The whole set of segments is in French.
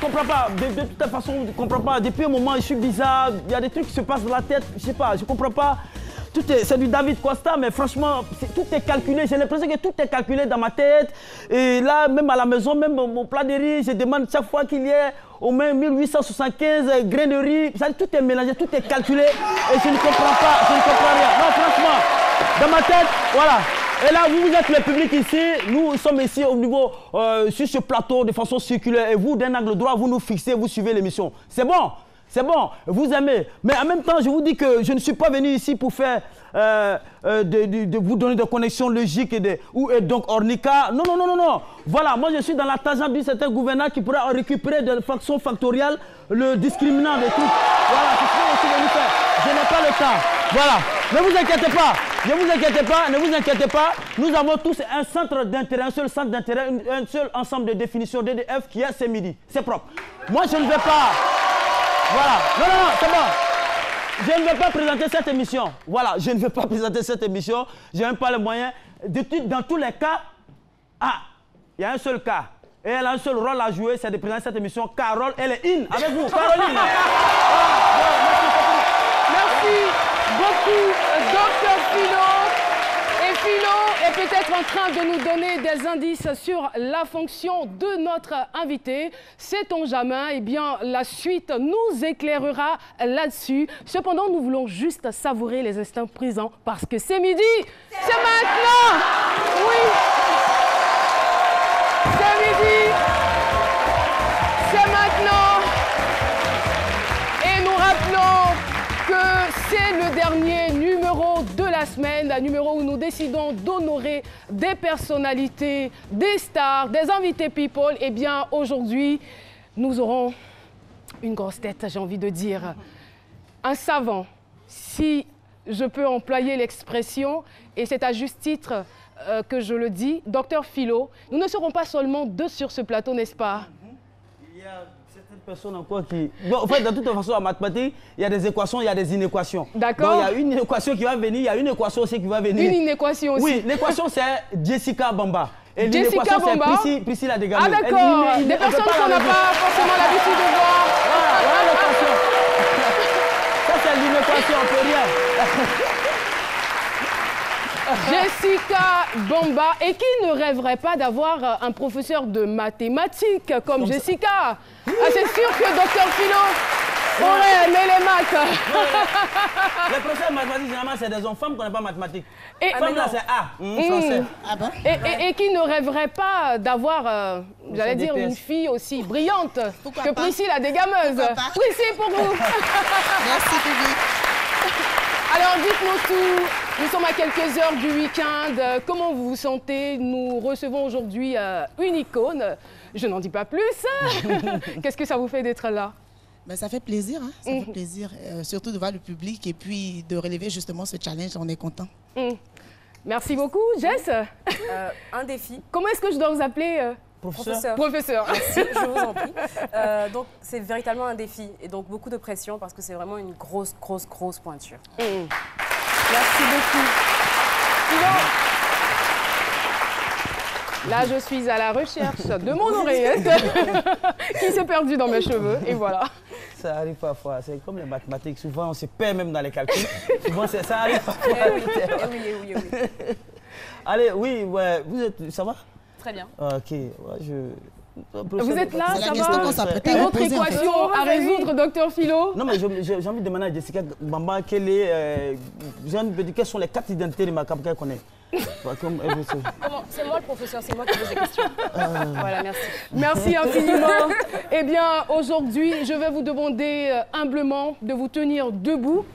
comprends pas. De toute façon, je ne comprends pas. Depuis un moment, je suis bizarre. Il y a des trucs qui se passent dans la tête. Je sais pas, je comprends pas. C'est du David Costa, mais franchement, tout est calculé. J'ai l'impression que tout est calculé dans ma tête. Et là, même à la maison, même mon plat de riz, je demande chaque fois qu'il y ait au moins 1875 grains de riz. Tout est mélangé, tout est calculé. Et je ne comprends pas, je ne comprends rien. Non, franchement, dans ma tête, voilà. Et là, vous êtes le public ici. Nous sommes ici au niveau, sur ce plateau de façon circulaire. Et vous, d'un angle droit, vous nous fixez, vous suivez l'émission. C'est bon. C'est bon, vous aimez. Mais en même temps, je vous dis que je ne suis pas venu ici pour faire de vous donner des connexions logiques et donc ornica. Non, non, non, non, non. Voilà, moi je suis dans la tangente d'un certain gouverneur qui pourra récupérer de façon factorielle le discriminant des trucs. Voilà, c'est ce que je suis venu faire. Je n'ai pas le temps. Voilà. Ne vous inquiétez pas. Ne vous inquiétez pas. Ne vous inquiétez pas. Nous avons tous un centre d'intérêt, un seul centre d'intérêt, un seul ensemble de définitions d'EDF qui est ce midi. C'est propre. Moi je ne vais pas. Voilà. Non, non, non, c'est bon. Je ne vais pas présenter cette émission. Voilà, je ne vais pas présenter cette émission. Je n'ai même pas les moyens. Dans tous les cas, il y a un seul cas. Et elle a un seul rôle à jouer, c'est de présenter cette émission. Carole, elle est in avec vous. Caroline. Merci beaucoup, Dr Philo. Et Philo est peut-être en train de nous donner des indices sur la fonction de notre invité. Sait-on jamais, eh bien, la suite nous éclairera là-dessus. Cependant, nous voulons juste savourer les instants présents parce que c'est midi, c'est maintenant. Oui, c'est midi, c'est maintenant. Et nous rappelons que c'est le dernier numéro de la semaine, un numéro où nous décidons d'honorer des personnalités, des stars, des invités people. Eh bien, aujourd'hui, nous aurons une grosse tête, j'ai envie de dire. Un savant, si je peux employer l'expression, et c'est à juste titre que je le dis, Dr Philo. Nous ne serons pas seulement deux sur ce plateau, n'est-ce pas? Il y a certaines personnes encore qui... Bon, en fait, de toute façon, en mathématiques, il y a des équations, il y a des inéquations. D'accord. Donc, il y a une équation qui va venir, il y a une équation aussi qui va venir. Une inéquation aussi. Oui, l'équation, c'est Jessica Bamba. Et Jessica Bamba. C'est Priscilla Degameux. Ah d'accord, des personnes qu'on n'a pas forcément l'habitude de voir. Voilà l'équation. Ça, c'est l'inéquation, on peut rien. Jessica Bamba, et qui ne rêverait pas d'avoir un professeur de mathématiques comme Jessica? Ah, c'est sûr que Dr Philo aurait aimé les maths. Les professeurs de mathématiques, généralement, c'est des hommes. Femmes qu'on n'a pas mathématiques. Et femmes, là, c'est A, français. Ah bon? Et qui ne rêverait pas d'avoir, j'allais dire, une fille aussi brillante que Priscilla Degameuse. Priscilla pour vous. Merci, public. Alors, dites-nous tout. Nous sommes à quelques heures du week-end. Comment vous vous sentez? Nous recevons aujourd'hui une icône. Je n'en dis pas plus. Qu'est-ce que ça vous fait d'être là? Ben, ça fait plaisir, hein? Ça fait plaisir, surtout de voir le public et puis de relever justement ce challenge. On est content. Merci beaucoup, Jess. Un défi. Comment est-ce que je dois vous appeler? Professeur. Professeur. Merci, je vous en prie. Donc, c'est véritablement un défi et donc beaucoup de pression parce que c'est vraiment une grosse pointure. Merci beaucoup. Sinon, là, je suis à la recherche de mon oreillette qui s'est perdue dans mes cheveux et voilà. Ça arrive parfois, c'est comme les mathématiques, souvent on se perd même dans les calculs. Souvent ça arrive parfois. Oui. Allez, oui, ouais, vous êtes, ça va? Très bien. Ok, ouais, Vous êtes là, C'est la ça question va? qu'on s'apprêtait Une à autre poser, en fait. équation à résoudre, Dr Philo? Non, mais j'ai envie de demander à Jessica Bamba quelles sont les cartes d'identité remarquables qu'elle connaît. C'est moi le professeur, c'est moi qui pose des questions. Voilà, merci. Merci infiniment. Eh bien, aujourd'hui, je vais vous demander humblement de vous tenir debout.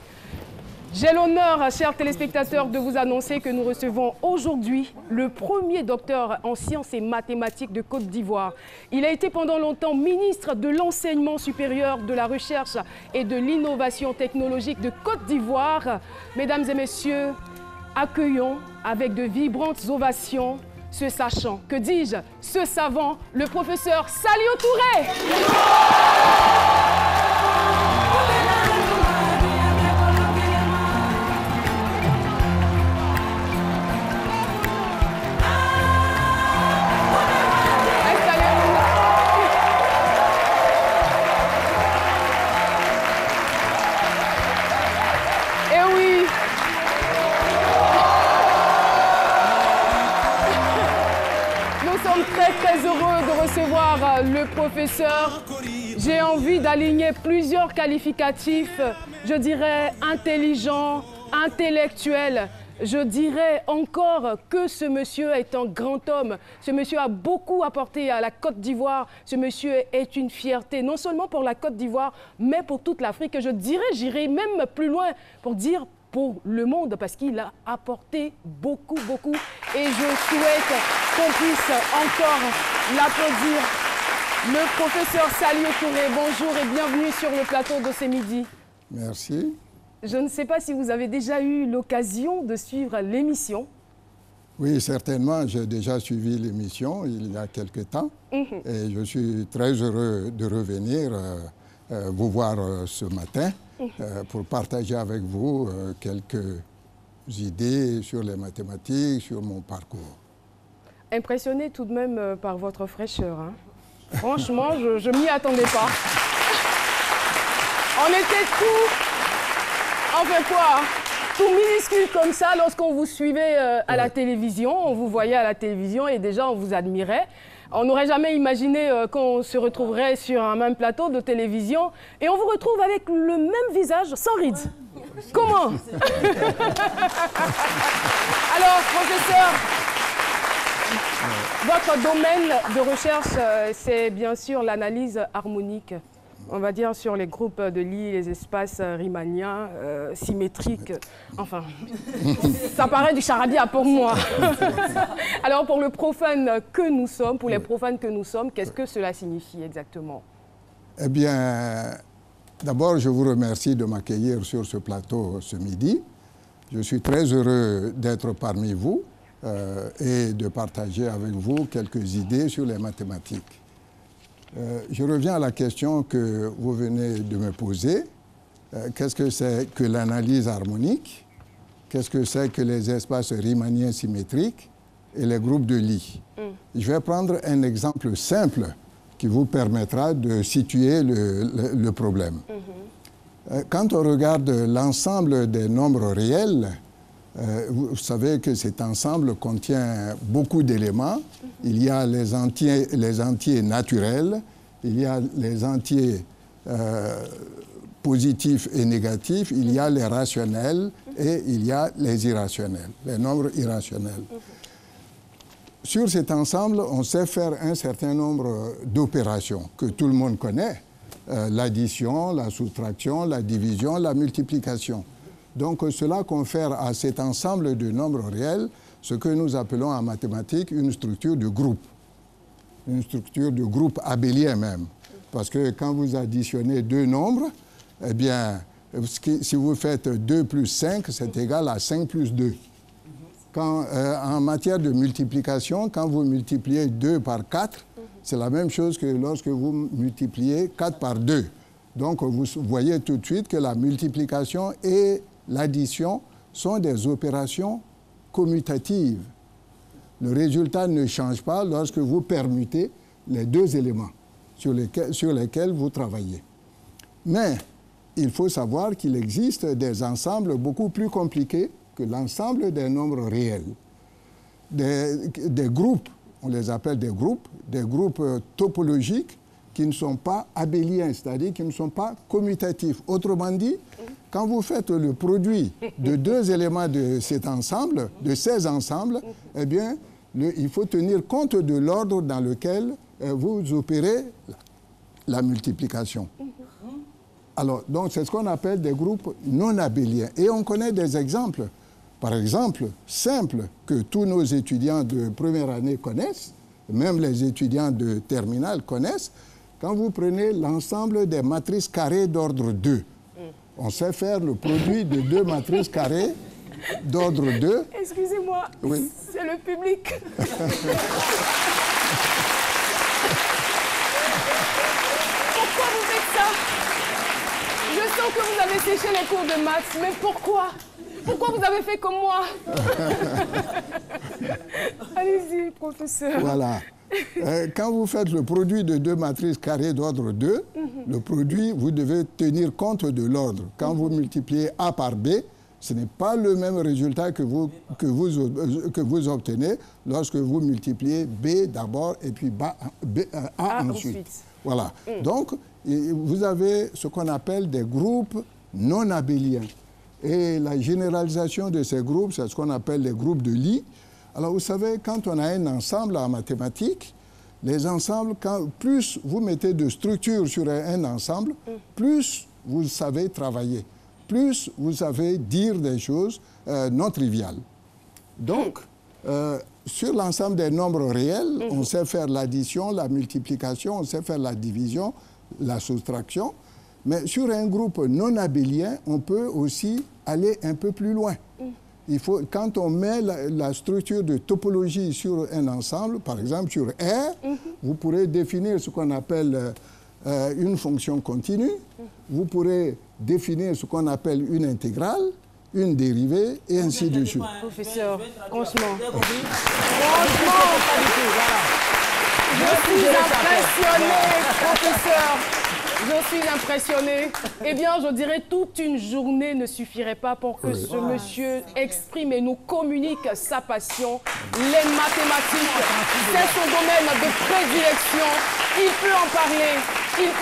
J'ai l'honneur, chers téléspectateurs, de vous annoncer que nous recevons aujourd'hui le premier docteur en sciences et mathématiques de Côte d'Ivoire. Il a été pendant longtemps ministre de l'enseignement supérieur, de la recherche et de l'innovation technologique de Côte d'Ivoire. Mesdames et messieurs, accueillons avec de vibrantes ovations ce sachant, que dis-je, ce savant, le professeur Salio Touré. très heureux de recevoir le professeur. J'ai envie d'aligner plusieurs qualificatifs. Je dirais intelligent, intellectuel. Je dirais encore que ce monsieur est un grand homme. Ce monsieur a beaucoup apporté à la Côte d'Ivoire. Ce monsieur est une fierté, non seulement pour la Côte d'Ivoire, mais pour toute l'Afrique. Je dirais, j'irai même plus loin pour dire pour le monde, parce qu'il a apporté beaucoup, beaucoup. Et je souhaite qu'on puisse encore l'applaudir. Le professeur Saliou Touré, bonjour et bienvenue sur le plateau de ce midi. Merci. Je ne sais pas si vous avez déjà eu l'occasion de suivre l'émission. Oui, certainement. J'ai déjà suivi l'émission il y a quelque temps. Et je suis très heureux de revenir vous voir ce matin pour partager avec vous quelques idées sur les mathématiques, sur mon parcours. Impressionné tout de même par votre fraîcheur. Hein. Franchement, je ne m'y attendais pas. On était enfin quoi, tout minuscule comme ça lorsqu'on vous suivait à la télévision. On vous voyait à la télévision et déjà on vous admirait. On n'aurait jamais imaginé qu'on se retrouverait sur un même plateau de télévision et on vous retrouve avec le même visage, sans rides. Comment? Alors, professeur, votre domaine de recherche, c'est bien sûr l'analyse harmonique. On va dire sur les groupes de Lie, les espaces riemanniens, symétriques. Enfin, ça paraît du charabia pour moi. Alors, pour le profane que nous sommes, pour les profanes que nous sommes, qu'est-ce que cela signifie exactement? Eh bien, d'abord, je vous remercie de m'accueillir sur ce plateau ce midi. Je suis très heureux d'être parmi vous et de partager avec vous quelques idées sur les mathématiques. Je reviens à la question que vous venez de me poser. Qu'est-ce que c'est que l'analyse harmonique? Qu'est-ce que c'est que les espaces riemanniens symétriques et les groupes de Lie? Je vais prendre un exemple simple qui vous permettra de situer le problème. Quand on regarde l'ensemble des nombres réels, vous savez que cet ensemble contient beaucoup d'éléments. Il y a les entiers naturels, il y a les entiers positifs et négatifs, il y a les rationnels et il y a les irrationnels, les nombres irrationnels. Sur cet ensemble, on sait faire un certain nombre d'opérations que tout le monde connaît. L'addition, la soustraction, la division, la multiplication. Donc cela confère à cet ensemble de nombres réels ce que nous appelons en mathématiques une structure de groupe. Une structure de groupe abélien même. Parce que quand vous additionnez deux nombres, eh bien, si vous faites 2 plus 5, c'est égal à 5 plus 2. En matière de multiplication, quand vous multipliez 2 par 4, c'est la même chose que lorsque vous multipliez 4 par 2. Donc vous voyez tout de suite que la multiplication et l'addition sont des opérations commutatives. Le résultat ne change pas lorsque vous permutez les deux éléments sur lesquels vous travaillez. Mais il faut savoir qu'il existe des ensembles beaucoup plus compliqués que l'ensemble des nombres réels. Des groupes, on les appelle des groupes topologiques qui ne sont pas abéliens, c'est-à-dire qui ne sont pas commutatifs. Autrement dit, quand vous faites le produit de deux éléments de cet ensemble, de ces ensembles, eh bien, il faut tenir compte de l'ordre dans lequel vous opérez la multiplication. Alors, donc, c'est ce qu'on appelle des groupes non abéliens. Et on connaît des exemples, par exemple, simples, que tous nos étudiants de première année connaissent, même les étudiants de terminale connaissent. Quand vous prenez l'ensemble des matrices carrées d'ordre 2, on sait faire le produit de deux matrices carrées d'ordre 2. Excusez-moi, oui. C'est le public. Pourquoi vous faites ça? Je sens que vous avez séché les cours de maths, mais pourquoi? Pourquoi vous avez fait comme moi? Allez-y, professeur. Voilà. Quand vous faites le produit de deux matrices carrées d'ordre 2, le produit, vous devez tenir compte de l'ordre. Quand vous multipliez A par B, Ce n'est pas le même résultat que vous obtenez lorsque vous multipliez B d'abord et puis A ensuite. Voilà. Donc, vous avez ce qu'on appelle des groupes non abéliens. Et la généralisation de ces groupes, c'est ce qu'on appelle les groupes de Lie. Alors, vous savez, quand on a un ensemble en mathématiques, les ensembles, plus vous mettez de structure sur un ensemble, plus vous savez travailler, plus vous savez dire des choses non triviales. Donc, sur l'ensemble des nombres réels, on sait faire l'addition, la multiplication, on sait faire la division, la soustraction. Mais sur un groupe non abélien, on peut aussi aller un peu plus loin. Quand on met la structure de topologie sur un ensemble, par exemple sur R, vous pourrez définir ce qu'on appelle une fonction continue. Vous pourrez définir ce qu'on appelle une intégrale, une dérivée, et ainsi de suite. Professeur, franchement, je suis impressionné, professeur. Je suis impressionné. Eh bien, je dirais toute une journée ne suffirait pas pour que ce monsieur exprime et nous communique sa passion. Les mathématiques, c'est son domaine de prédilection. Il peut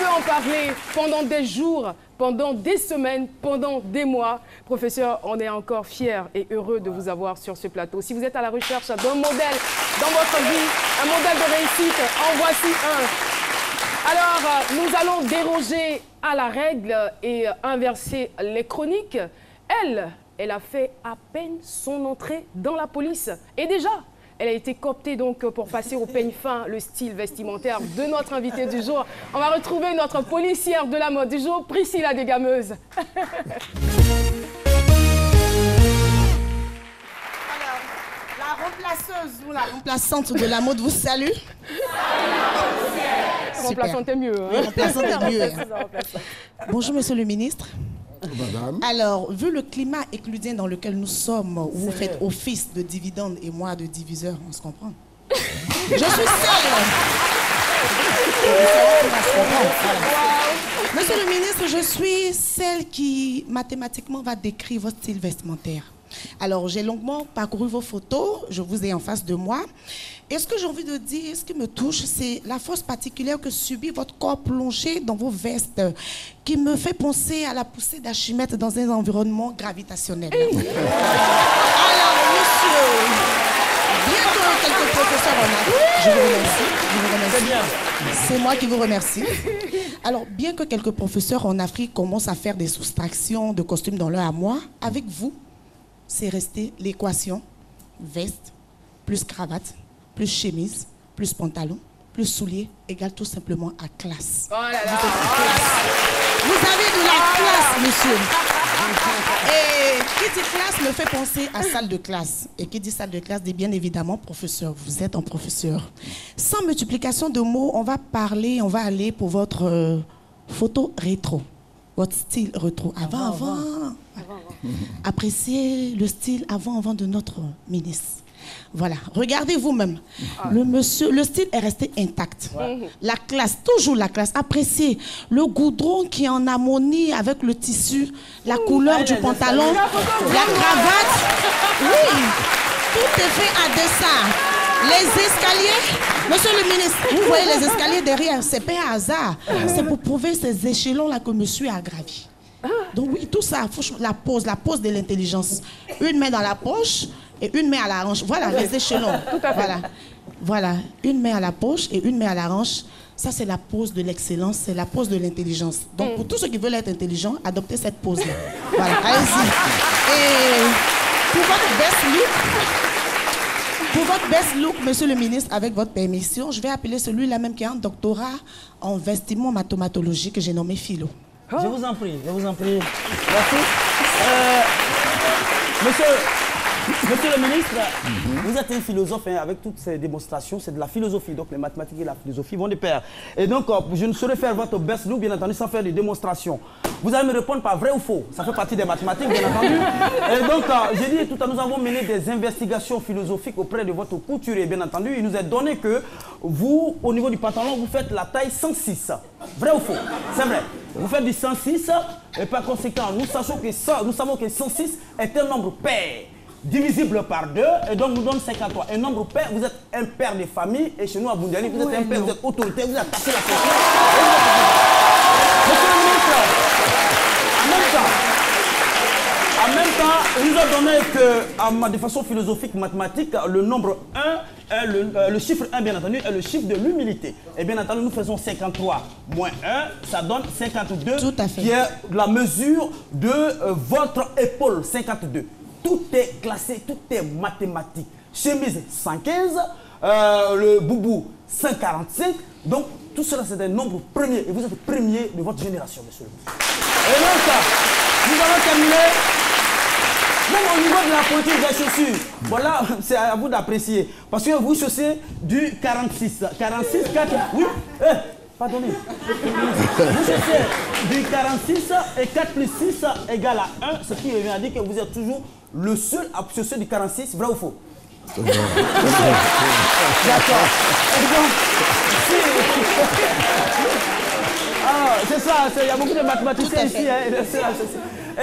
en parler pendant des jours, pendant des semaines, pendant des mois. Professeur, on est encore fiers et heureux de vous avoir sur ce plateau. Si vous êtes à la recherche d'un modèle dans votre vie, un modèle de réussite, en voici un. Alors, nous allons déroger à la règle et inverser les chroniques. Elle a fait à peine son entrée dans la police. Et déjà, elle a été cooptée donc pour passer au peigne fin le style vestimentaire de notre invité du jour. On va retrouver notre policière de la mode du jour, Priscilla Desgameuses. La remplaceuse ou la remplaçante de la mode vous salue. Remplaçante est mieux. Oui, remplaçante est mieux. Bonjour, monsieur le ministre. Madame. Alors, vu le climat écludien dans lequel nous sommes, où vous faites office de dividende et moi de diviseur, on se comprend. Je suis seule. Monsieur le ministre, je suis celle qui mathématiquement va décrire votre style vestimentaire. Alors, j'ai longuement parcouru vos photos, je vous ai en face de moi. Et ce que j'ai envie de dire, ce qui me touche, c'est la force particulière que subit votre corps plongé dans vos vestes, qui me fait penser à la poussée d'Archimède dans un environnement gravitationnel. Alors, monsieur, bien que quelques professeurs en arrivent, je vous remercie. C'est moi qui vous remercie. Alors, bien que quelques professeurs en Afrique commencent à faire des soustractions de costumes dans leur armoire, avec vous, c'est resté l'équation veste plus cravate plus chemise plus pantalon plus souliers égale tout simplement à classe. Oh là là, vous avez de la classe, monsieur. Et qui dit classe me fait penser à salle de classe. Et qui dit salle de classe dit bien évidemment professeur. Vous êtes un professeur. Sans multiplication de mots, on va aller pour votre photo rétro. Votre style rétro. Avant. Appréciez le style avant de notre ministre. Voilà, regardez vous-même. Le style est resté intact. La classe, toujours la classe. Appréciez le goudron qui est en harmonie avec le tissu, la couleur du pantalon, la cravate. Oui, tout est fait à dessin. Les escaliers, monsieur le ministre, vous voyez les escaliers derrière, c'est pas un hasard. C'est pour prouver ces échelons-là que monsieur a gravi. Donc oui, tout ça, la pose de l'intelligence. Une main dans la poche et une main à la hanche. Voilà, les échelons. Tout à fait. Voilà, une main à la poche et une main à la hanche. Ça, c'est la pose de l'excellence, c'est la pose de l'intelligence. Donc, pour tous ceux qui veulent être intelligents, adoptez cette pose-là. Voilà, allez-y. Et pour votre best look, monsieur le ministre, avec votre permission, je vais appeler celui-là même qui a un doctorat en vestiment mathomatologie que j'ai nommé philo. Je vous en prie, Merci. Monsieur le ministre, vous êtes un philosophe, hein, avec toutes ces démonstrations, c'est de la philosophie. Donc les mathématiques et la philosophie vont de pair. Et donc, je ne saurais faire votre best look, bien entendu, sans faire des démonstrations. Vous allez me répondre par vrai ou faux. Ça fait partie des mathématiques, bien entendu. Et donc, j'ai dit tout à l'heure, nous avons mené des investigations philosophiques auprès de votre couturier, bien entendu. Il nous est donné que vous, au niveau du pantalon, vous faites la taille 106. Vrai ou faux? C'est vrai. Vous faites du 106 et par conséquent, nous savons que 106 est un nombre pair divisible par 2 et donc nous donne 53. Un nombre pair, vous êtes un père de famille et chez nous à Boundiali, vous êtes un père, vous êtes autorité, vous attaquez la fonction. Monsieur le ministre, en même temps, il nous a donné que, de façon philosophique, mathématique, le nombre 1, le chiffre 1, bien entendu, est le chiffre de l'humilité. Et bien entendu, nous faisons 53 moins 1, ça donne 52, qui est la mesure de votre épaule, 52. Tout est classé, tout est mathématique. Chemise 115, le boubou 145, donc tout cela c'est un nombre premier, et vous êtes premier de votre génération, monsieur le ministre. Et donc, nous allons terminer. Même au niveau de la politique des chaussures, voilà, c'est à vous d'apprécier. Parce que vous chaussez du 46. 46, 4, oui, pardonnez. Vous chaussez du 46 et 4 plus 6 égale à 1, ce qui revient à dire que vous êtes toujours le seul à chausser du 46, vrai ou faux? D'accord. C'est ça, il y a beaucoup de mathématiciens ici.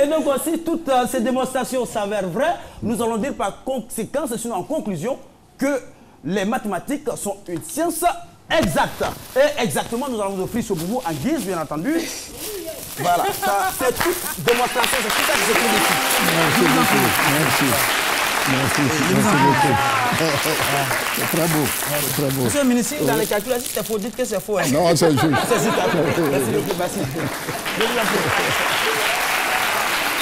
Et donc si toutes ces démonstrations s'avèrent vraies, nous allons dire par conséquence, sinon en conclusion, que les mathématiques sont une science exacte. Et exactement, nous allons vous offrir ce boubou en guise, bien entendu. Voilà, c'est toute démonstration, c'est tout ça que je fais ici. Merci beaucoup, merci. Merci beaucoup. C'est très beau, très beau. Monsieur le ministre, dans les calculs, si c'est faux, dites que c'est faux. Hein. Non, c'est juste. C'est juste. Merci beaucoup, merci.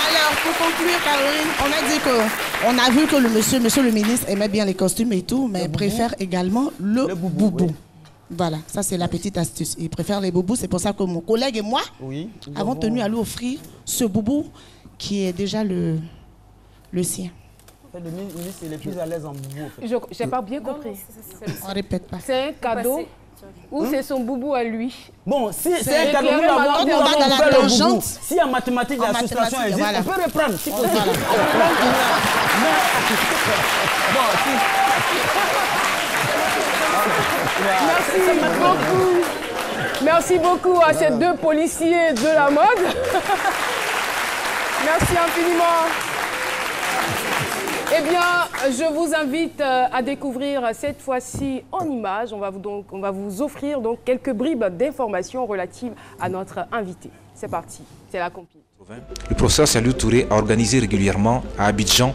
Alors, pour conclure, Caroline, on a dit qu'on a vu que le monsieur le ministre aimait bien les costumes et tout, mais préfère également le boubou. Oui. Voilà, ça c'est la petite astuce. Il préfère les boubous, c'est pour ça que mon collègue et moi avons tenu à lui offrir ce boubou qui est déjà le sien. Le ministre il est plus à l'aise en boubou. Je n'ai pas bien compris. On ne répète pas. C'est un cadeau ou c'est son boubou à lui? Bon, si c'est un cadeau, nous avons fait le boubou. Si en mathématiques la soustraction existe, on peut reprendre. Si possible. Merci beaucoup. Merci beaucoup à ces deux policiers de la mode. Merci infiniment. Eh bien, je vous invite à découvrir cette fois-ci en images. On va vous offrir donc quelques bribes d'informations relatives à notre invité. C'est parti, c'est la compil. Le professeur Saliou Touré a organisé régulièrement à Abidjan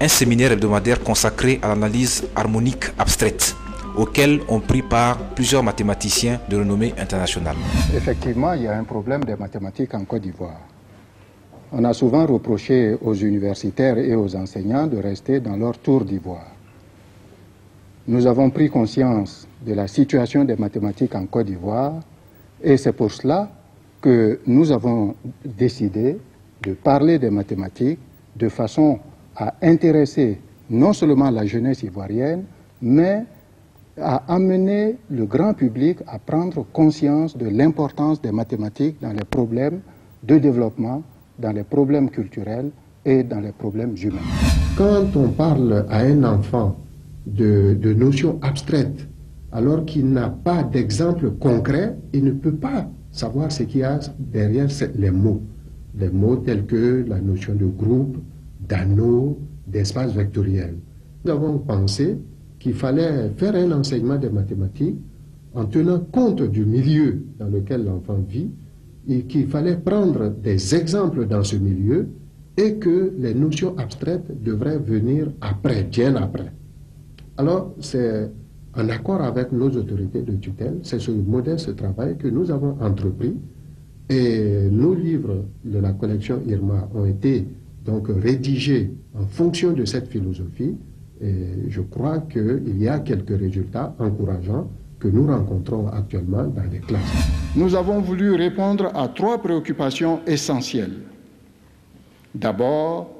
un séminaire hebdomadaire consacré à l'analyse harmonique abstraite, auquel ont pris part plusieurs mathématiciens de renommée internationale. Effectivement, il y a un problème des mathématiques en Côte d'Ivoire. On a souvent reproché aux universitaires et aux enseignants de rester dans leur tour d'ivoire. Nous avons pris conscience de la situation des mathématiques en Côte d'Ivoire et c'est pour cela que nous avons décidé de parler des mathématiques de façon à intéresser non seulement la jeunesse ivoirienne, mais à amener le grand public à prendre conscience de l'importance des mathématiques dans les problèmes de développement, dans les problèmes culturels et dans les problèmes humains. Quand on parle à un enfant de notions abstraites, alors qu'il n'a pas d'exemple concret, il ne peut pas savoir ce qu'il y a derrière les mots. Des mots tels que la notion de groupe, d'anneau, d'espace vectoriel. Nous avons pensé qu'il fallait faire un enseignement des mathématiques en tenant compte du milieu dans lequel l'enfant vit, et qu'il fallait prendre des exemples dans ce milieu et que les notions abstraites devraient venir après, bien après. Alors, c'est en accord avec nos autorités de tutelle, c'est ce modeste travail que nous avons entrepris et nos livres de la collection Irma ont été donc rédigés en fonction de cette philosophie et je crois qu'il y a quelques résultats encourageants que nous rencontrons actuellement dans les classes. Nous avons voulu répondre à 3 préoccupations essentielles. D'abord,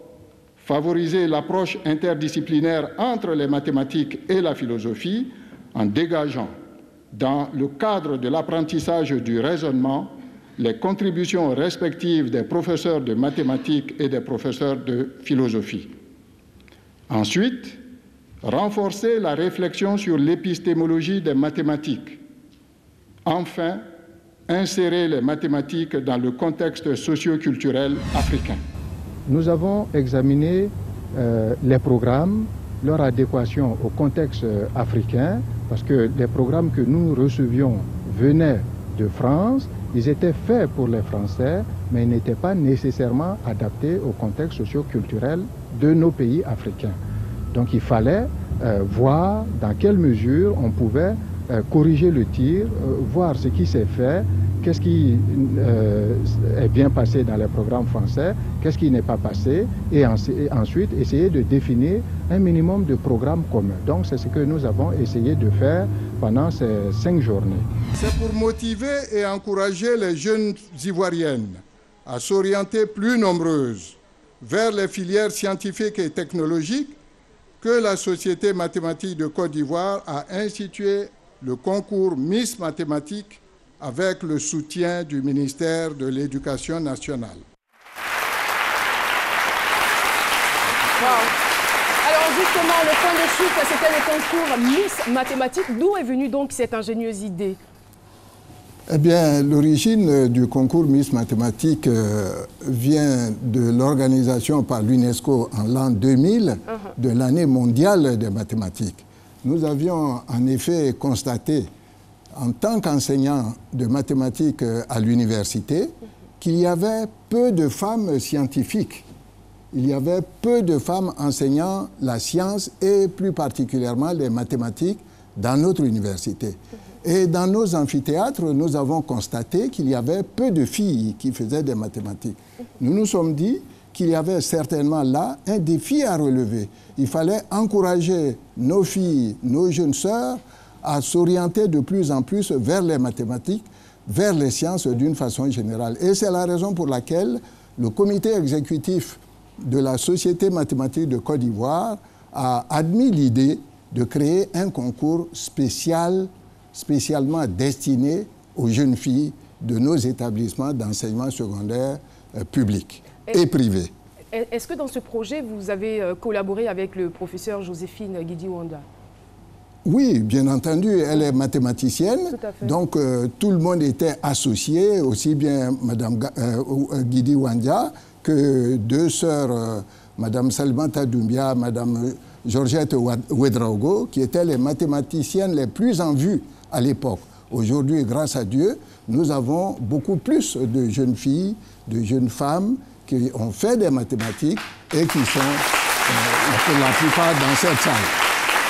favoriser l'approche interdisciplinaire entre les mathématiques et la philosophie en dégageant, dans le cadre de l'apprentissage du raisonnement, les contributions respectives des professeurs de mathématiques et des professeurs de philosophie. Ensuite, renforcer la réflexion sur l'épistémologie des mathématiques. Enfin, insérer les mathématiques dans le contexte socio-culturel africain. Nous avons examiné les programmes, leur adéquation au contexte africain, parce que les programmes que nous recevions venaient de France, ils étaient faits pour les Français, mais ils n'étaient pas nécessairement adaptés au contexte socio-culturel de nos pays africains. Donc il fallait voir dans quelle mesure on pouvait corriger le tir, voir ce qui s'est fait, qu'est-ce qui est bien passé dans les programmes français, qu'est-ce qui n'est pas passé, et ensuite essayer de définir un minimum de programmes communs. Donc c'est ce que nous avons essayé de faire pendant ces 5 journées. C'est pour motiver et encourager les jeunes Ivoiriennes à s'orienter plus nombreuses vers les filières scientifiques et technologiques que la Société mathématique de Côte d'Ivoire a institué le concours Miss Mathématiques avec le soutien du ministère de l'Éducation nationale. Wow. Alors justement, le point de chute, c'était le concours Miss Mathématiques. D'où est venue donc cette ingénieuse idée? Eh bien, l'origine du concours Miss Mathématiques vient de l'organisation par l'UNESCO en l'an 2000 de l'année mondiale des mathématiques. Nous avions en effet constaté, en tant qu'enseignant de mathématiques à l'université, qu'il y avait peu de femmes scientifiques. Il y avait peu de femmes enseignant la science et plus particulièrement les mathématiques dans notre université. Et dans nos amphithéâtres, nous avons constaté qu'il y avait peu de filles qui faisaient des mathématiques. Nous nous sommes dit qu'il y avait certainement là un défi à relever. Il fallait encourager nos filles, nos jeunes sœurs, à s'orienter de plus en plus vers les mathématiques, vers les sciences d'une façon générale. Et c'est la raison pour laquelle le comité exécutif de la Société mathématique de Côte d'Ivoire a admis l'idée de créer un concours spécialement destiné aux jeunes filles de nos établissements d'enseignement secondaire publics et privés. Est-ce que dans ce projet, vous avez collaboré avec le professeur Joséphine Guidi-Wanda? Oui, bien entendu, elle est mathématicienne, donc tout le monde était associé, aussi bien Mme Guidi-Wanda que 2 sœurs, Mme Salimata Doumbia, Mme Georgette Ouedraogo, qui étaient les mathématiciennes les plus en vue à l'époque. Aujourd'hui, grâce à Dieu, nous avons beaucoup plus de jeunes filles, de jeunes femmes qui ont fait des mathématiques et qui sont pour la plupart dans cette salle.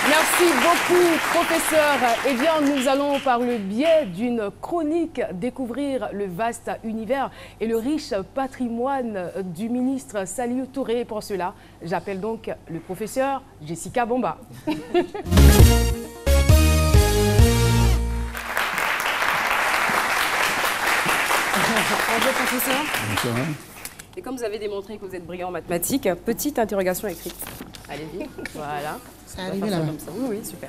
Merci beaucoup, professeur. Eh bien, nous allons, par le biais d'une chronique, découvrir le vaste univers et le riche patrimoine du ministre Saliou Touré. Pour cela, j'appelle donc le professeur Jessica Bomba. Bonjour, professeur. Bonjour. Et comme vous avez démontré que vous êtes brillant en mathématiques, petite interrogation écrite. Allez-y, voilà. Ça arrive là. Comme ça. Oui, super.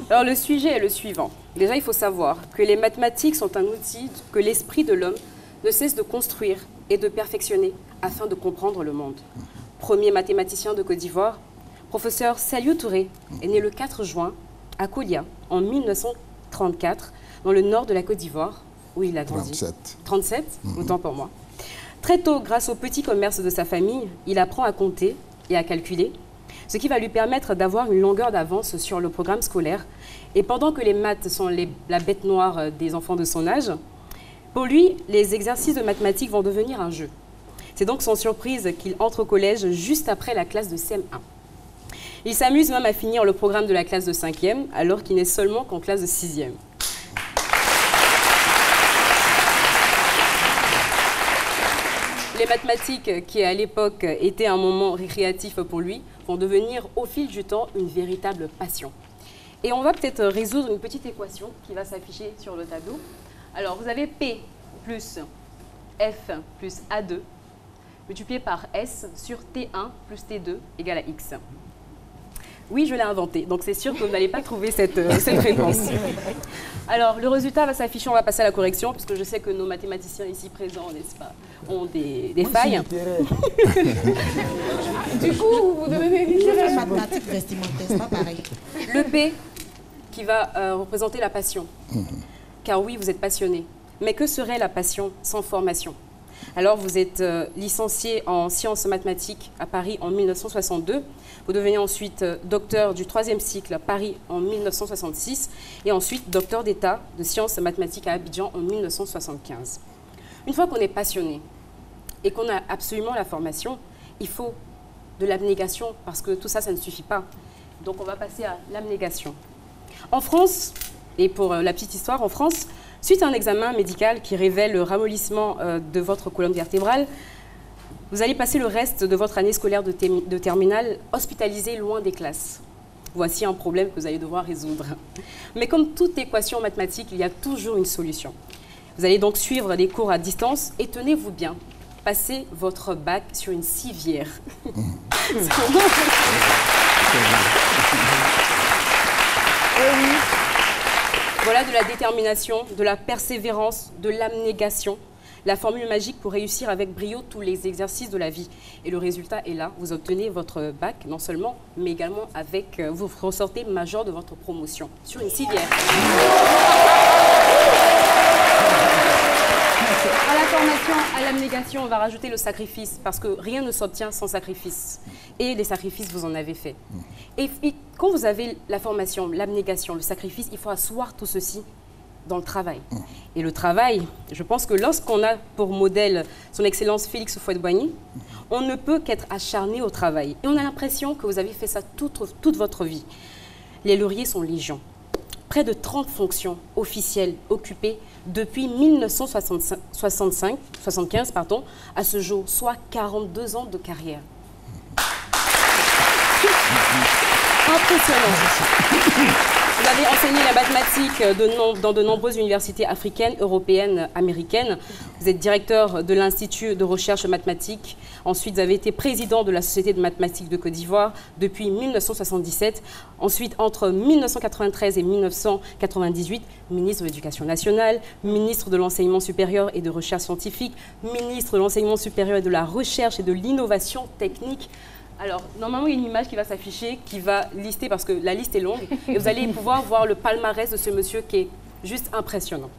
Alors le sujet est le suivant. Déjà, il faut savoir que les mathématiques sont un outil que l'esprit de l'homme ne cesse de construire et de perfectionner afin de comprendre le monde. Premier mathématicien de Côte d'Ivoire, professeur Saliou Touré est né le 4 juin à Koulia en 1934 dans le nord de la Côte d'Ivoire où il a grandi. 37, autant pour moi. Très tôt, grâce au petit commerce de sa famille, il apprend à compter et à calculer, ce qui va lui permettre d'avoir une longueur d'avance sur le programme scolaire. Et pendant que les maths sont la bête noire des enfants de son âge, pour lui, les exercices de mathématiques vont devenir un jeu. C'est donc sans surprise qu'il entre au collège juste après la classe de CM1. Il s'amuse même à finir le programme de la classe de 5e, alors qu'il n'est seulement qu'en classe de 6e. Les mathématiques, qui à l'époque étaient un moment récréatif pour lui, vont devenir au fil du temps une véritable passion. Et on va peut-être résoudre une petite équation qui va s'afficher sur le tableau. Alors vous avez P plus F plus A2 multiplié par S sur T1 plus T2 égale à X. Oui, je l'ai inventé, donc c'est sûr que vous n'allez pas trouver cette réponse. Alors, le résultat va s'afficher, on va passer à la correction, puisque je sais que nos mathématiciens ici présents, n'est-ce pas, ont des failles. Du coup, vous devenez littéraire. Mathématiques vestimentaires, c'est pas pareil. Le P, qui va représenter la passion. car oui, vous êtes passionné. Mais que serait la passion sans formation? Alors, vous êtes licencié en sciences mathématiques à Paris en 1962. Vous devenez ensuite docteur du 3e cycle à Paris en 1966 et ensuite docteur d'État de sciences mathématiques à Abidjan en 1975. Une fois qu'on est passionné et qu'on a absolument la formation, il faut de l'abnégation parce que tout ça, ça ne suffit pas. Donc, on va passer à l'abnégation. En France, et pour la petite histoire, en France, suite à un examen médical qui révèle le ramollissement de votre colonne vertébrale, vous allez passer le reste de votre année scolaire de terminale hospitalisé loin des classes. Voici un problème que vous allez devoir résoudre. Mais comme toute équation mathématique, il y a toujours une solution. Vous allez donc suivre des cours à distance et tenez-vous bien, passez votre bac sur une civière. Voilà de la détermination, de la persévérance, de l'abnégation. La formule magique pour réussir avec brio tous les exercices de la vie. Et le résultat est là. Vous obtenez votre bac, non seulement, mais également avec, vous ressortez major de votre promotion sur une civière. À la formation, à l'abnégation, on va rajouter le sacrifice, parce que rien ne s'obtient sans sacrifice. Et les sacrifices, vous en avez fait. Et quand vous avez la formation, l'abnégation, le sacrifice, il faut asseoir tout ceci dans le travail. Et le travail, je pense que lorsqu'on a pour modèle son Excellence Félix Houphouët-Boigny, on ne peut qu'être acharné au travail. Et on a l'impression que vous avez fait ça toute votre vie. Les lauriers sont légion. Près de 30 fonctions officielles occupées depuis 1975 à ce jour, soit 42 ans de carrière. Impressionnant. Vous avez enseigné la mathématique dans de nombreuses universités africaines, européennes, américaines. Vous êtes directeur de l'Institut de recherche mathématique. Ensuite, vous avez été président de la Société de mathématiques de Côte d'Ivoire depuis 1977. Ensuite, entre 1993 et 1998, ministre de l'Éducation nationale, ministre de l'Enseignement supérieur et de recherche scientifique, ministre de l'Enseignement supérieur et de la recherche et de l'innovation technique. Alors, normalement, il y a une image qui va s'afficher, qui va lister, parce que la liste est longue, et vous allez pouvoir voir le palmarès de ce monsieur qui est juste impressionnant.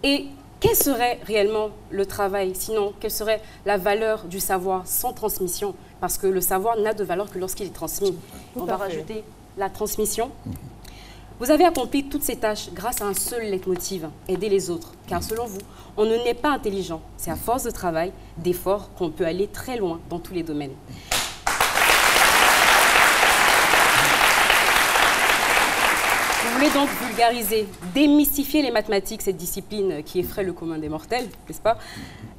Et quel serait réellement le travail, sinon, quelle serait la valeur du savoir sans transmission? Parce que le savoir n'a de valeur que lorsqu'il est transmis. On va rajouter la transmission. Vous avez accompli toutes ces tâches grâce à un seul leitmotiv, aider les autres. Car selon vous, on ne naît pas intelligent. C'est à force de travail, d'efforts, qu'on peut aller très loin dans tous les domaines. Vous voulez donc vulgariser, démystifier les mathématiques, cette discipline qui effraie le commun des mortels, n'est-ce pas?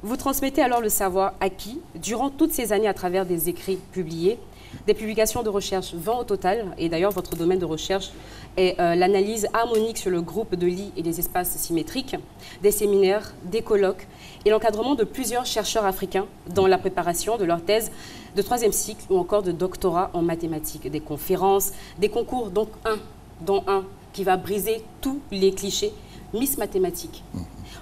Vous transmettez alors le savoir acquis durant toutes ces années à travers des écrits publiés, des publications de recherche, 20 au total, et d'ailleurs votre domaine de recherche est l'analyse harmonique sur le groupe de Lie et les espaces symétriques, des séminaires, des colloques et l'encadrement de plusieurs chercheurs africains dans la préparation de leur thèse de 3e cycle ou encore de doctorat en mathématiques, des conférences, des concours, dont un qui va briser tous les clichés, Miss Mathématiques.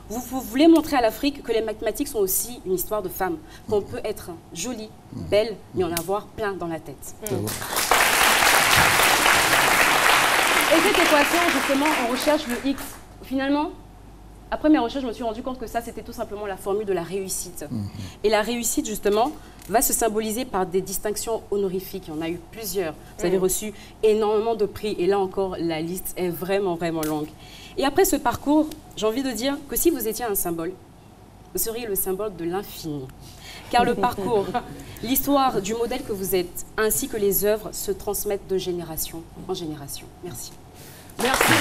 Vous voulez montrer à l'Afrique que les mathématiques sont aussi une histoire de femme, qu'on peut être jolie, belle, mais en avoir plein dans la tête. Et cette équation, justement, on recherche le X. Finalement, après mes recherches, je me suis rendu compte que ça, c'était tout simplement la formule de la réussite. Et la réussite, justement, va se symboliser par des distinctions honorifiques. Il y en a eu plusieurs. Vous avez reçu énormément de prix. Et là encore, la liste est vraiment, vraiment longue. Et après ce parcours, j'ai envie de dire que si vous étiez un symbole, vous seriez le symbole de l'infini. Car le parcours, l'histoire du modèle que vous êtes, ainsi que les œuvres, se transmettent de génération en génération. Merci. Merci beaucoup.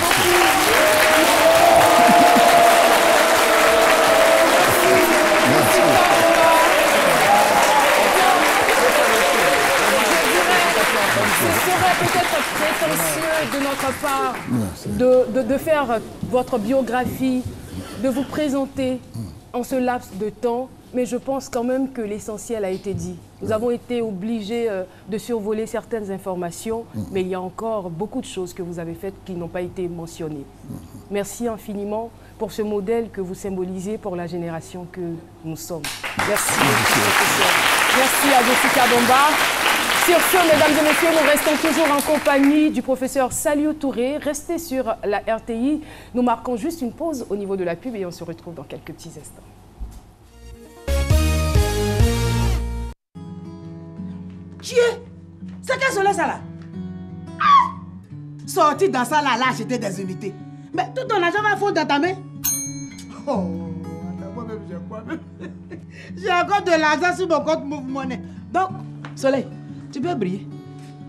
Ce serait peut-être prétentieux de notre part de faire votre biographie, de vous présenter en ce laps de temps, mais je pense quand même que l'essentiel a été dit. Nous avons été obligés de survoler certaines informations, mais il y a encore beaucoup de choses que vous avez faites qui n'ont pas été mentionnées. Merci infiniment pour ce modèle que vous symbolisez pour la génération que nous sommes. Merci. Merci à Jessica Domba. Sur ce, mesdames et messieurs, nous restons toujours en compagnie du professeur Saliou Touré. Restez sur la RTI. Nous marquons juste une pause au niveau de la pub et on se retrouve dans quelques petits instants. Dieu, c'est quel soleil ça là? Sorti dans ça là, acheter des unités. Mais tout ton argent va fondre dans ta main. Oh, moi-même j'ai quoi même? J'ai encore de l'argent sur mon compte Move Money. Donc, Soleil, tu peux briller.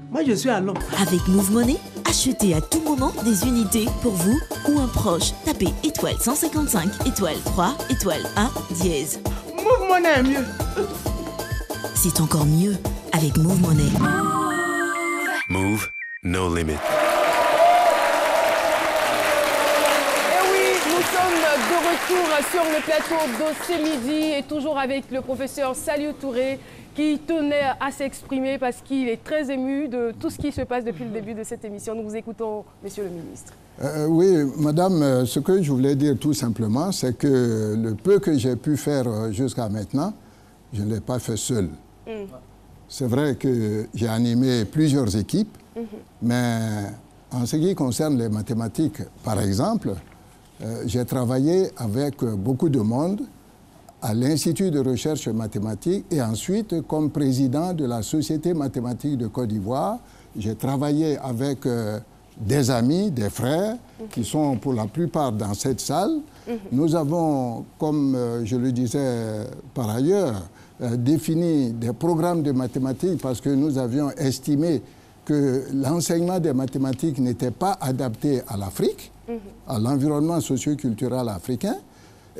Moi je suis à Londres. Avec Move Money, achetez à tout moment des unités pour vous ou un proche. Tapez étoile 155, étoile 3, étoile 1, dièse. Move Money est mieux. C'est encore mieux avec Move Money. Move, no limit. Nous sommes de retour sur le plateau de ce midi et toujours avec le professeur Saliou Touré qui tenait à s'exprimer parce qu'il est très ému de tout ce qui se passe depuis le début de cette émission. Nous vous écoutons, monsieur le ministre. Oui, madame, ce que je voulais dire tout simplement, c'est que le peu que j'ai pu faire jusqu'à maintenant, je ne l'ai pas fait seul. C'est vrai que j'ai animé plusieurs équipes, mais en ce qui concerne les mathématiques, par exemple, j'ai travaillé avec beaucoup de monde à l'Institut de recherche mathématique et ensuite comme président de la Société mathématique de Côte d'Ivoire. J'ai travaillé avec des amis, des frères qui sont pour la plupart dans cette salle. Nous avons, comme je le disais par ailleurs, défini des programmes de mathématiques parce que nous avions estimé que l'enseignement des mathématiques n'était pas adapté à l'Afrique, à l'environnement socio-culturel africain.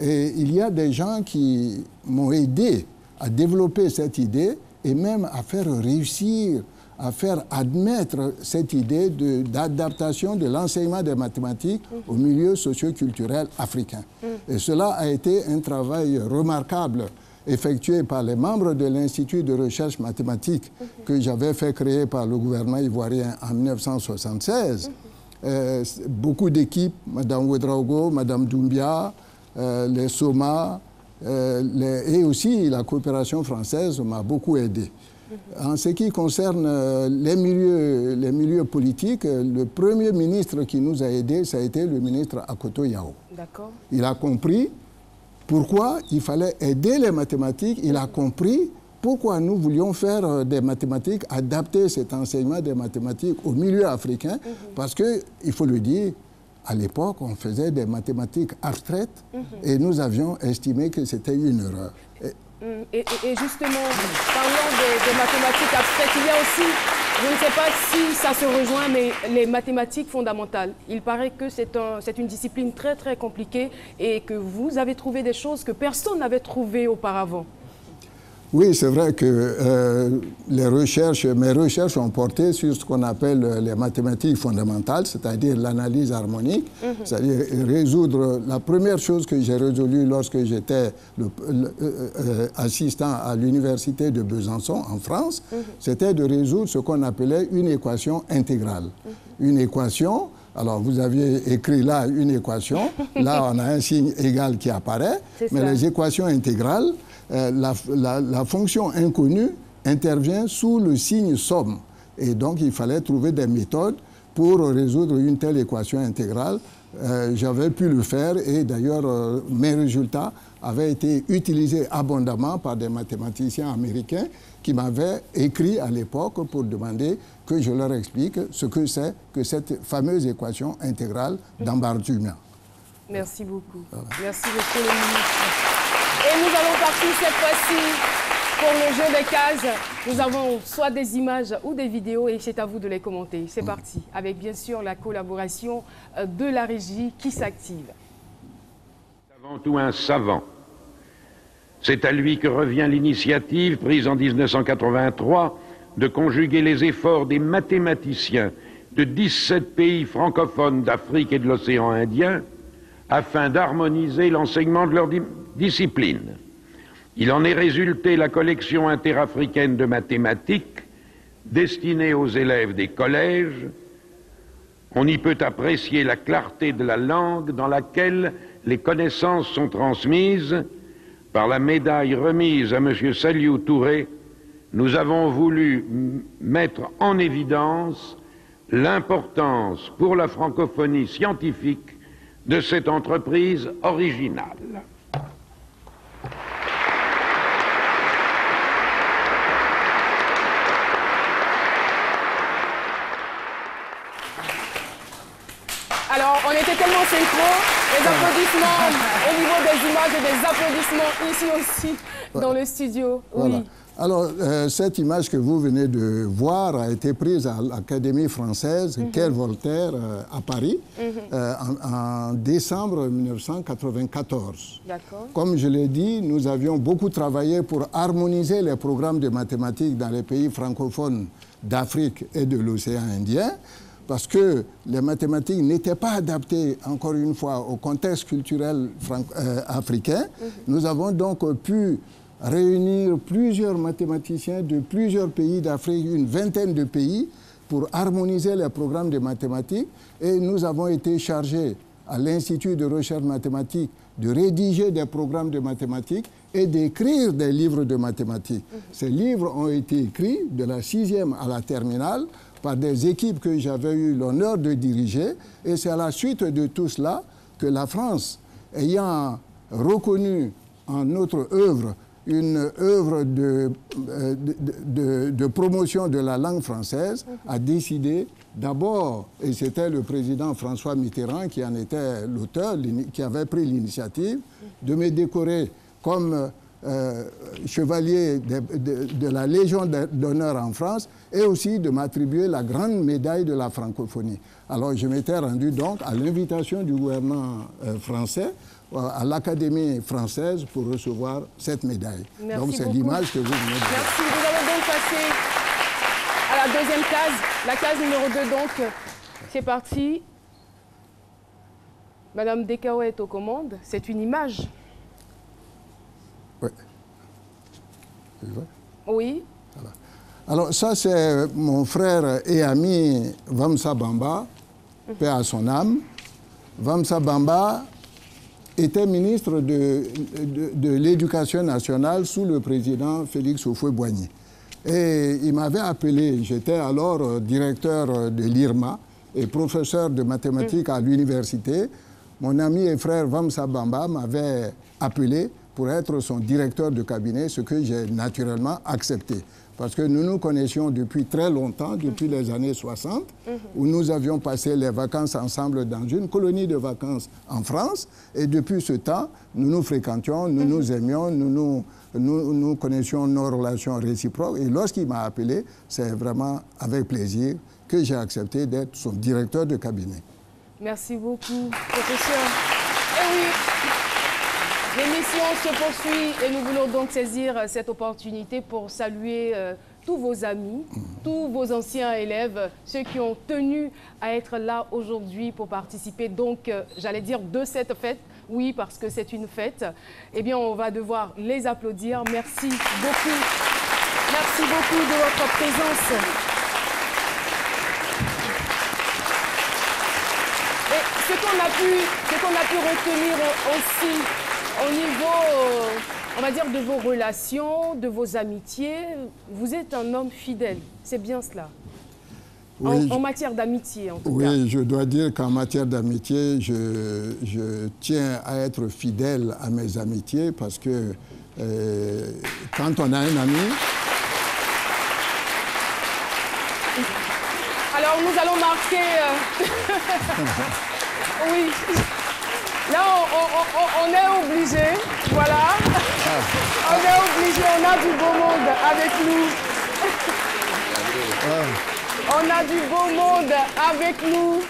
Et il y a des gens qui m'ont aidé à développer cette idée et même à faire réussir, à faire admettre cette idée d'adaptation de l'enseignement des mathématiques au milieu socio-culturel africain. Et cela a été un travail remarquable effectué par les membres de l'Institut de recherche mathématique que j'avais fait créer par le gouvernement ivoirien en 1976. Beaucoup d'équipes, Mme Ouedraogo, Mme Doumbia, les Soma, et aussi la coopération française m'a beaucoup aidé. En ce qui concerne les milieux politiques, le premier ministre qui nous a aidés, ça a été le ministre Akoto Yao. D'accord. Il a compris pourquoi il fallait aider les mathématiques, il a compris pourquoi nous voulions faire des mathématiques, adapter cet enseignement des mathématiques au milieu africain, parce qu'il faut le dire, à l'époque, on faisait des mathématiques abstraites et nous avions estimé que c'était une erreur. Et justement, parlant des mathématiques abstraites, il y a aussi, je ne sais pas si ça se rejoint, mais les mathématiques fondamentales. Il paraît que c'est une discipline très très compliquée et que vous avez trouvé des choses que personne n'avait trouvées auparavant. Oui, c'est vrai que mes recherches ont porté sur ce qu'on appelle les mathématiques fondamentales, c'est-à-dire l'analyse harmonique, c'est-à-dire résoudre... La première chose que j'ai résolue lorsque j'étais assistant à l'université de Besançon, en France, c'était de résoudre ce qu'on appelait une équation intégrale. Une équation... Alors, vous aviez écrit là une équation, là on a un signe égal qui apparaît, mais les équations intégrales, la fonction inconnue intervient sous le signe somme. Et donc, il fallait trouver des méthodes pour résoudre une telle équation intégrale. J'avais pu le faire et d'ailleurs, mes résultats avaient été utilisés abondamment par des mathématiciens américains qui m'avaient écrit à l'époque pour demander que je leur explique ce que c'est que cette fameuse équation intégrale d'Ambardt-Humain. Merci beaucoup. Voilà. Merci, monsieur le ministre. Et nous allons partir cette fois-ci pour le jeu des cases. Nous avons soit des images ou des vidéos et c'est à vous de les commenter. C'est parti, avec bien sûr la collaboration de la régie qui s'active. Avant tout un savant. C'est à lui que revient l'initiative prise en 1983 de conjuguer les efforts des mathématiciens de 17 pays francophones d'Afrique et de l'océan Indien afin d'harmoniser l'enseignement de leur discipline. Il en est résulté la collection interafricaine de mathématiques destinée aux élèves des collèges. On y peut apprécier la clarté de la langue dans laquelle les connaissances sont transmises par la médaille remise à M. Saliou Touré nous avons voulu mettre en évidence l'importance pour la francophonie scientifique de cette entreprise originale. Alors, on était tellement synchro, les applaudissements au niveau des images et des applaudissements ici aussi dans le studio. Voilà. Oui. Alors, cette image que vous venez de voir a été prise à l'Académie française, Quai Voltaire, à Paris, en décembre 1994. D'accord. Comme je l'ai dit, nous avions beaucoup travaillé pour harmoniser les programmes de mathématiques dans les pays francophones d'Afrique et de l'océan Indien, parce que les mathématiques n'étaient pas adaptées, encore une fois, au contexte culturel africain. Nous avons donc pu réunir plusieurs mathématiciens de plusieurs pays d'Afrique, une vingtaine de pays, pour harmoniser les programmes de mathématiques. Et nous avons été chargés à l'Institut de recherche mathématique de rédiger des programmes de mathématiques et d'écrire des livres de mathématiques. Ces livres ont été écrits de la 6e à la terminale par des équipes que j'avais eu l'honneur de diriger. Et c'est à la suite de tout cela que la France, ayant reconnu en notre œuvre une œuvre de promotion de la langue française, a décidé d'abord, et c'était le président François Mitterrand qui en était l'auteur, qui avait pris l'initiative, de me décorer comme chevalier de la Légion d'honneur en France et aussi de m'attribuer la grande médaille de la francophonie. Alors je m'étais rendu donc à l'invitation du gouvernement français à l'Académie française pour recevoir cette médaille. Merci donc c'est beaucoup. l'image que vous venez de voir. Merci. Vous allez donc passer à la deuxième case, la case numéro 2 donc. C'est parti. Madame Dekao est aux commandes. C'est une image. Oui. Oui. Voilà. Alors ça c'est mon frère et ami Vamsa Bamba, paix à son âme. Vamsa Bamba était ministre de l'Éducation nationale sous le président Félix Houphouët-Boigny. Et il m'avait appelé, j'étais alors directeur de l'IRMA et professeur de mathématiques à l'université. Mon ami et frère Vamsa Bamba m'avait appelé pour être son directeur de cabinet, ce que j'ai naturellement accepté. Parce que nous nous connaissions depuis très longtemps, depuis les années 60, où nous avions passé les vacances ensemble dans une colonie de vacances en France. Et depuis ce temps, nous nous fréquentions, nous nous aimions, nous connaissions nos relations réciproques. Et lorsqu'il m'a appelé, c'est vraiment avec plaisir que j'ai accepté d'être son directeur de cabinet. Merci beaucoup, professeur. Eh oui, l'émission se poursuit et nous voulons donc saisir cette opportunité pour saluer tous vos amis, tous vos anciens élèves, ceux qui ont tenu à être là aujourd'hui pour participer, donc, j'allais dire, de cette fête. Oui, parce que c'est une fête. Eh bien, on va devoir les applaudir. Merci beaucoup. Merci beaucoup de votre présence. Et ce qu'on a pu retenir aussi au niveau, on va dire, de vos relations, de vos amitiés, vous êtes un homme fidèle. C'est bien cela. Oui, en matière d'amitié, en tout cas. Oui, je dois dire qu'en matière d'amitié, je tiens à être fidèle à mes amitiés parce que quand on a un ami... Alors, nous allons marquer... oui. Là, on est obligé, voilà. On est obligé, on a du beau monde avec nous. On a du beau monde avec nous.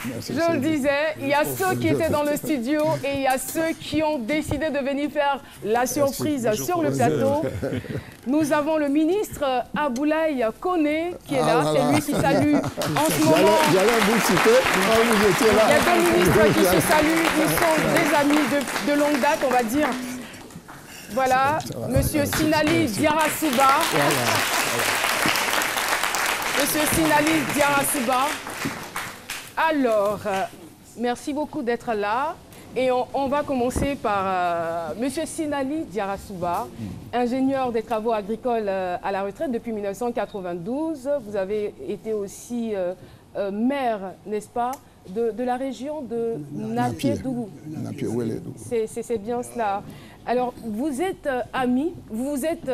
Merci, je le disais, il y a ceux qui étaient dans le studio et il y a ceux qui ont décidé de venir faire la surprise sur le plateau. Nous avons le ministre Aboulaye Koné qui est là, c'est lui qui salue en ce moment. J'allais vous citer, vous étiez là. Il y a deux ministres qui se saluent, ils sont des amis de longue date, on va dire. Voilà, Monsieur Sinali Diarra-Souba. Monsieur Sinali Diarra-Souba. Alors, merci beaucoup d'être là. Et on va commencer par Monsieur Sinali Diarasuba, ingénieur des travaux agricoles à la retraite depuis 1992. Vous avez été aussi maire, n'est-ce pas, de la région de Napié-Dougou. C'est bien cela. Alors, vous êtes amis, vous vous êtes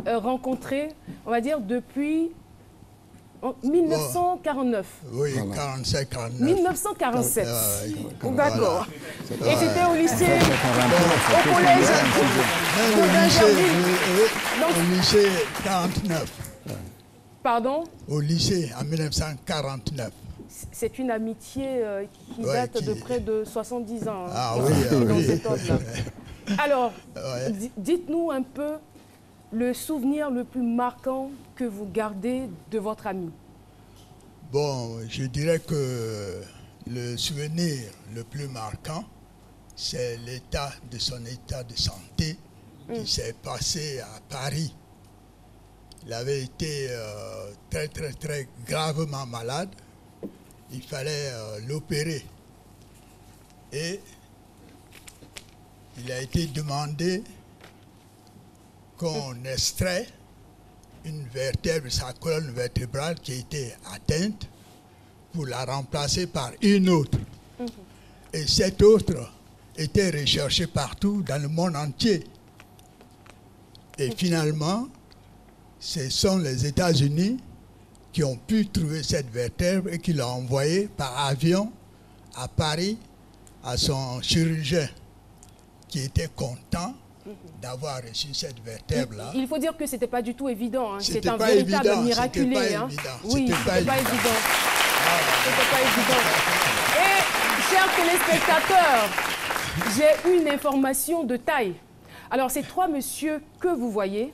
rencontrés, on va dire, depuis 1949. Oui, 47-49. 1947. D'accord. Et c'était au lycée, au collège au lycée 49. Pardon? Au lycée en 1949. C'est une amitié qui date de près de 70 ans. Ah oui, Alors, dites-nous un peu le souvenir le plus marquant que vous gardez de votre ami. Bon, je dirais que le souvenir le plus marquant, c'est son état de santé qui s'est passé à Paris. Il avait été très gravement malade. Il fallait l'opérer. Et il a été demandé qu'on extrait une vertèbre de sa colonne vertébrale qui était atteinte pour la remplacer par une autre. Et cette autre était recherchée partout dans le monde entier. Et finalement, ce sont les États-Unis qui ont pu trouver cette vertèbre et qui l'ont envoyée par avion à Paris à son chirurgien qui était content d'avoir reçu cette vertèbre-là. Il faut dire que ce n'était pas du tout évident. Hein. C'est un pas véritable évident, miraculé. Hein. Oui, ce n'était pas évident. C'était pas évident. Et, chers téléspectateurs, j'ai une information de taille. Alors, ces trois messieurs que vous voyez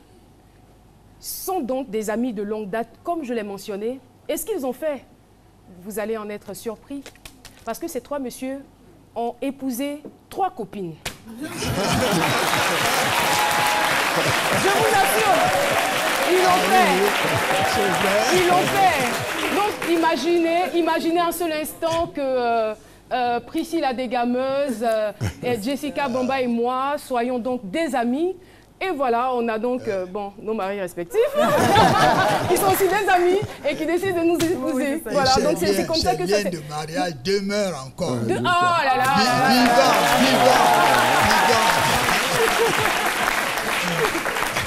sont donc des amis de longue date, comme je l'ai mentionné. Et ce qu'ils ont fait, vous allez en être surpris, parce que ces trois messieurs ont épousé 3 copines. Je vous assure, ils l'ont fait. Ils l'ont fait. Donc imaginez un seul instant que Priscille la dégameuse, Jessica Bamba et moi soyons donc des amis. Et voilà, on a donc nos maris respectifs, qui sont aussi des amis et qui décident de nous épouser. Voilà, donc c'est comme ça que ça se fait. Le lien de mariage demeure encore. Oh là là.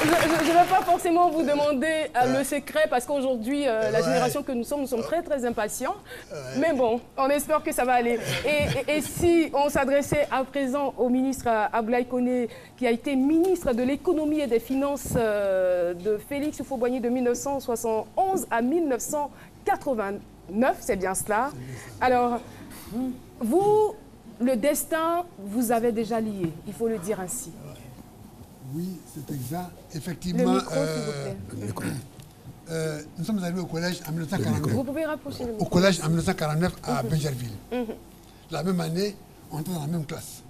Je ne vais pas forcément vous demander le secret parce qu'aujourd'hui, la génération que nous sommes très impatients. Mais bon, on espère que ça va aller. Et si on s'adressait à présent au ministre Abdoulaye Koné, qui a été ministre de l'économie et des finances de Félix Houphouët-Boigny de 1971 à 1989, c'est bien cela. Alors, vous, le destin vous avez déjà lié, il faut le dire ainsi. Oui, c'est exact. Effectivement, nous sommes arrivés au collège en 1949. Vous pouvez rapprocher le micro. Au collège en 1949 à Benjerville. La même année, on était dans la même classe.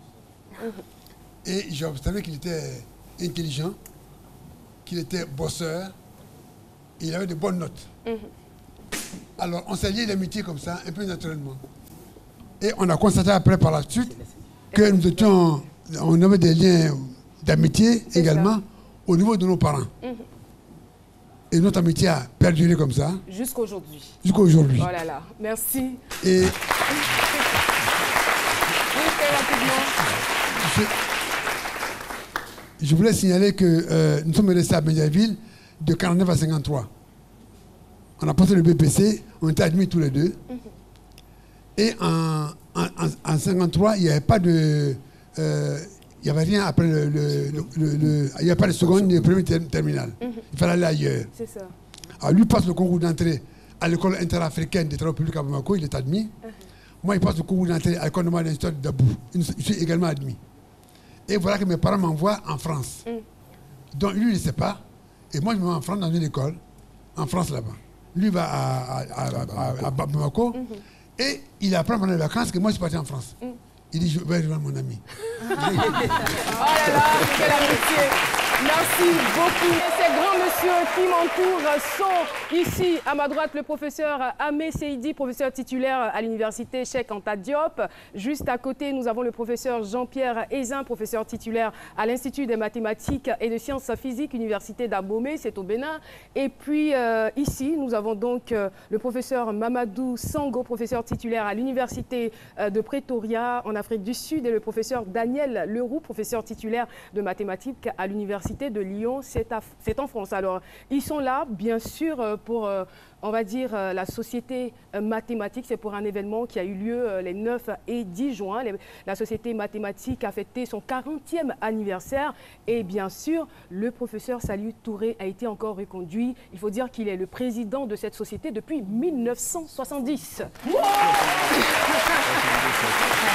Et j'ai observé qu'il était intelligent, qu'il était bosseur, et il avait de bonnes notes. Alors, on s'est lié d'amitié comme ça, un peu naturellement. Et on a constaté après, par la suite, que nous étions, on avait des liens d'amitié également au niveau de nos parents. Et notre amitié a perduré comme ça. Jusqu'à aujourd'hui. Jusqu'à aujourd'hui. Oh là là, merci. Et je voulais signaler que nous sommes restés à Benjerville de 49 à 53. On a passé le BPC, on était admis tous les deux. Et en 53, il n'y avait pas de... il n'y avait rien après il n'y avait pas de seconde ni de premier terminal. Il fallait aller ailleurs. C'est ça. Alors lui passe le concours d'entrée à l'école interafricaine des travaux publics à Bamako, il est admis. Moi, il passe le concours d'entrée à l'école normale d'Institut d'Abou. Je suis également admis. Et voilà que mes parents m'envoient en France. Donc lui, il ne sait pas. Et moi, je me mets en France dans une école, en France là-bas. Lui va à Bamako et il apprend pendant les vacances que moi, je suis parti en France. Il dit, je vais rejoindre mon ami. Oh là là, quelle amitié. Merci beaucoup. Ces grands messieurs qui m'entourent sont ici, à ma droite, le professeur Ahmed Seydi, professeur titulaire à l'université Cheikh Anta Diop. Juste à côté, nous avons le professeur Jean-Pierre Ezin, professeur titulaire à l'Institut des mathématiques et de sciences physiques, Université d'Abomey, c'est au Bénin. Et puis ici, nous avons donc le professeur Mamadou Sango, professeur titulaire à l'Université de Pretoria en Afrique du Sud, et le professeur Daniel Leroux, professeur titulaire de mathématiques à l'Université de Lyon, c'est en France. Alors, ils sont là, bien sûr, pour, on va dire, la société mathématique. C'est pour un événement qui a eu lieu les 9 et 10 juin. La société mathématique a fêté son 40e anniversaire. Et bien sûr, le professeur Saliou Touré a été encore reconduit. Il faut dire qu'il est le président de cette société depuis 1970.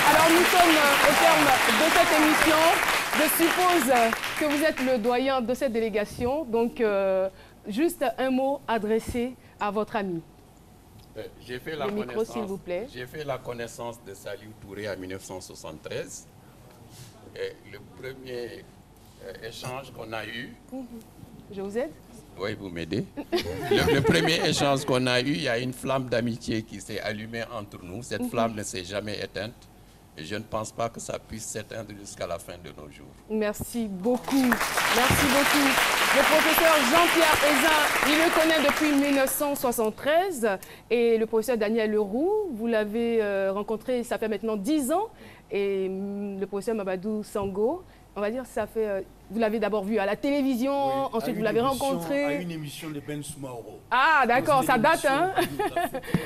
Alors, nous sommes au terme de cette émission. Je suppose que vous êtes le doyen de cette délégation. Donc, juste un mot adressé à votre ami. J'ai fait la le micro, s'il vous plaît. J'ai fait la connaissance de Saliou Touré en 1973. Et le premier échange qu'on a eu... Je vous aide? Oui, vous m'aidez. Le premier échange qu'on a eu, il y a une flamme d'amitié qui s'est allumée entre nous. Cette flamme ne s'est jamais éteinte. Et je ne pense pas que ça puisse s'éteindre jusqu'à la fin de nos jours. Merci beaucoup. Merci beaucoup. Le professeur Jean-Pierre Ezin, il le connaît depuis 1973. Et le professeur Daniel Leroux, vous l'avez rencontré, ça fait maintenant 10 ans. Et le professeur Mamadou Sango, on va dire, ça fait... Vous l'avez d'abord vu à la télévision, oui, ensuite vous l'avez rencontré... À une émission de Ben Soumaoro. Ah, d'accord, ça date, hein?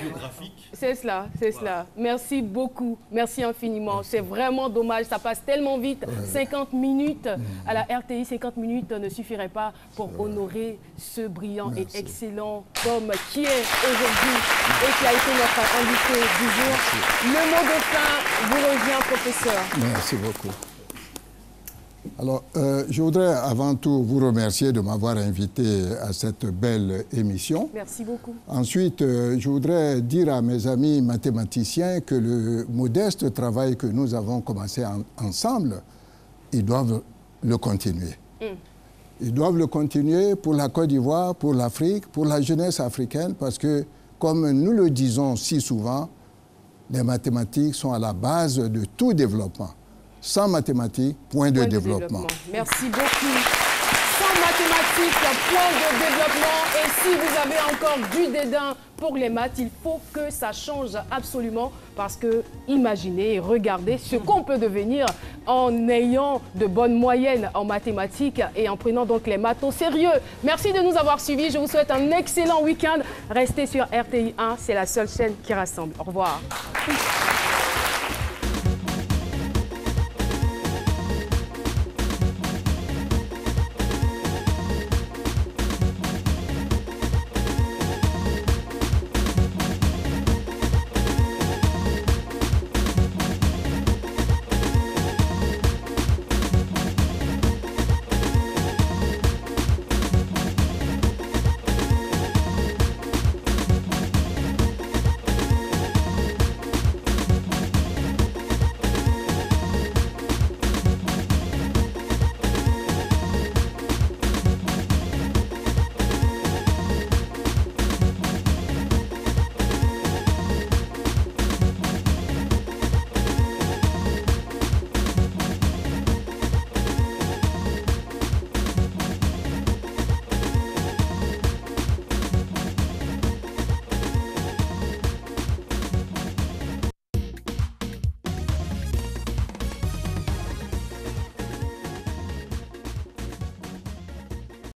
Biographique. C'est cela, c'est cela. Merci beaucoup, merci infiniment. C'est vraiment dommage, ça passe tellement vite. 50 minutes à la RTI, 50 minutes ne suffiraient pas pour honorer ce brillant et excellent homme qui est aujourd'hui et qui a été notre invité du jour. Le mot de fin vous revient, professeur. Merci beaucoup. Alors, je voudrais avant tout vous remercier de m'avoir invité à cette belle émission. Merci beaucoup. Ensuite, je voudrais dire à mes amis mathématiciens que le modeste travail que nous avons commencé ensemble, ils doivent le continuer. Ils doivent le continuer pour la Côte d'Ivoire, pour l'Afrique, pour la jeunesse africaine, parce que, comme nous le disons si souvent, les mathématiques sont à la base de tout développement. Sans mathématiques, point de développement. Merci beaucoup. Sans mathématiques, point de développement. Et si vous avez encore du dédain pour les maths, il faut que ça change absolument. Parce que imaginez, regardez ce qu'on peut devenir en ayant de bonnes moyennes en mathématiques et en prenant donc les maths au sérieux. Merci de nous avoir suivis. Je vous souhaite un excellent week-end. Restez sur RTI 1, c'est la seule chaîne qui rassemble. Au revoir.